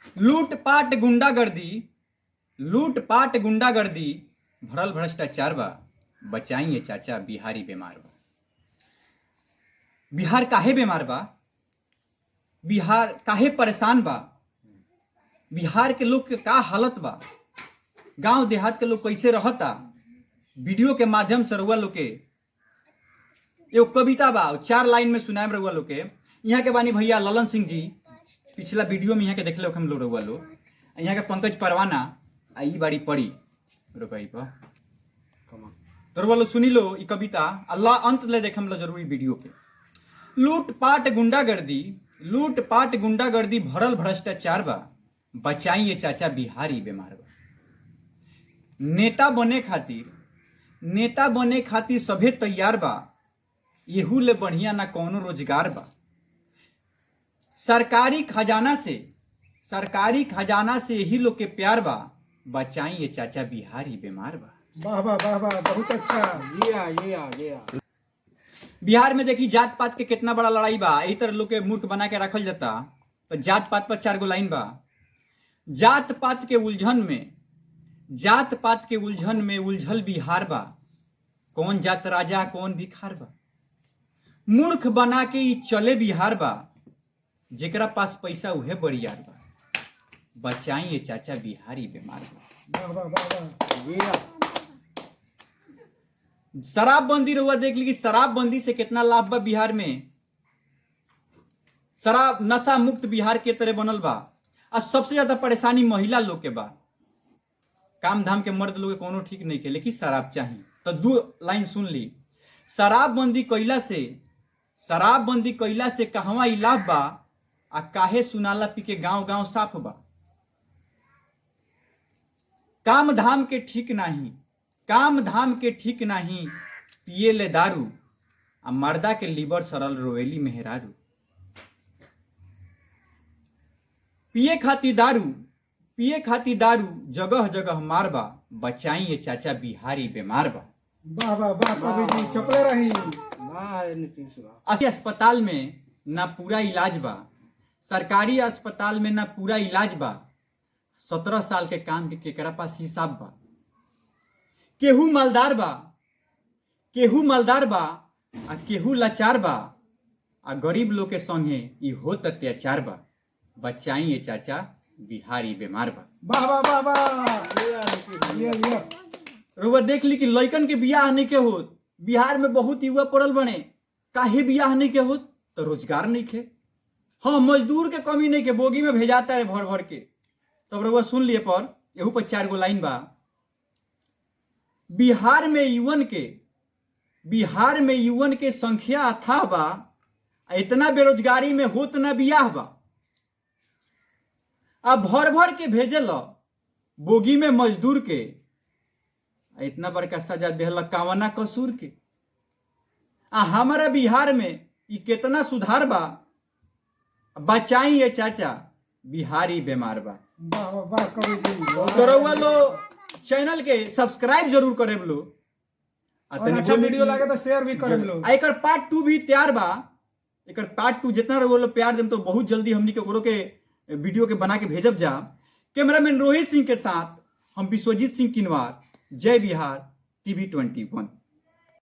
लूटपाट गुंडागर्दी भरल भ्रष्टाचार बा, बचाइए चाचा बिहारी बीमार बा। बिहार काहे बीमार बा? बिहार काहे परेशान बा? बिहार के लोग के का हालत बा? गांव देहात के लोग कैसे रहता? वीडियो के माध्यम से रउआ लोग के एगो कविता बा, 4 लाइन में सुनाएम रउआ लोग के। यहाँ के बानी भैया ललन सिंह जी, पिछला वीडियो में यहाँ के देखले हम लोग रउआ लोग। यहाँ के पंकज परवाना आ ई बाड़ी पड़ी रुपई पर तो रउआ लोग सुनी लो ई कविता, अल्लाह अंत ले देखम लो जरूरी वीडियो के। लूटपाट गुंडागर्दी भरल भ्रष्टाचार बा, बचाइए चाचा बिहारी बीमार बा। नेता बने खातिर सभे तैयार बा, येहू ले बढ़िया ना कौनो रोजगार बा। सरकारी खजाना से यही लोग के प्यार बा, बचाइए चाचा बिहारी बीमार बा। वाह वाह वाह वाह, बहुत अच्छा। ये बिहार में देखी जात पात के कितना बड़ा लड़ाई बा। यही तरह लोग के मूर्ख बना के रखल जाता। तो जात पात पर 4 गो लाइन बा। जात पात के उलझन में उलझल बिहार बा, कौन जात राजा कौन भिखार बा। मूर्ख बना के ई चले बिहार बा, जेकरा पास पैसा उहे बड़ियार बा, बचाइए चाचा बिहारी बीमार बा। वाह वाह वाह वाह। शराबबंदी रहुआ देख ली कि शराबबंदी से कितना लाभ बा बिहार में। शराब नशा मुक्त बिहार के तरह बनल बा। और सबसे ज्यादा परेशानी महिला लोग के बा। काम धाम के मर्द लोग के कोनो ठीक नहीं के, लेकिन शराब चाहिए। तो 2 लाइन सुन ली। शराबबंदी कैला से कहवा ई लाभ बा, आ काहे सुनाला पी के गांव गांव साफ बा। काम धाम के ठीक नहीं पिए ले दारू, आ मर्दा के लीवर सरल रोवेली मेहरारू। पिए खाती दारू जगह जगह मार बा, बचाइए चाचा बिहारी बीमार बा। वाह वाह वाह कवि जी, चपले रही। अस्पताल में ना पूरा इलाज बा, सरकारी अस्पताल में ना पूरा इलाज बा। 17 साल के काम के केकरा पास हिसाब बा। केहू मालदार बा आ केहू लाचार बा, आ गरीब लोग के संगे ई होत अत्याचार बा, बचाइए चाचा बिहारी बीमार बा। वाह वाह वाह वाह। ये रउआ देख ली कि लइकन के बियाह नहीं के होत। बिहार में बहुत युवा पड़ल बने, काहे बियाह नहीं के होत? तो रोजगार नहीं के। हाँ, मजदूर के कमी नहीं के, बोगी में भेजाता है भर भर के। तब रउआ सुन लिए पर एहू पर 4 गो लाइन बा। बिहार में युवन के संख्या अथाह बा, इतना बेरोजगारी में होत ना बियाह बा। अब भर भर के भेजल बोगी में मजदूर के, इतना बड़का सजा देहल कावना कसूर के। आ हमारा बिहार में ई कितना सुधार बा, बचाइए चाचा बिहारी बीमार बा। वाह वाह वाह कवि जी। तो रउआ लो चैनल के सब्सक्राइब जरूर करेब लो। और अच्छा वीडियो लगे तो शेयर भी करेब लो। एकर पार्ट 2 भी तैयार बा। एकर पार्ट 2 जितना रउआ लो प्यार देम तो बहुत जल्दी हमनी के ओकरो के वीडियो के बना के भेजब जा। कैमरामैन रोहित सिंह के साथ हम विश्वजीत सिंह किनवार। जय बिहार TV 21।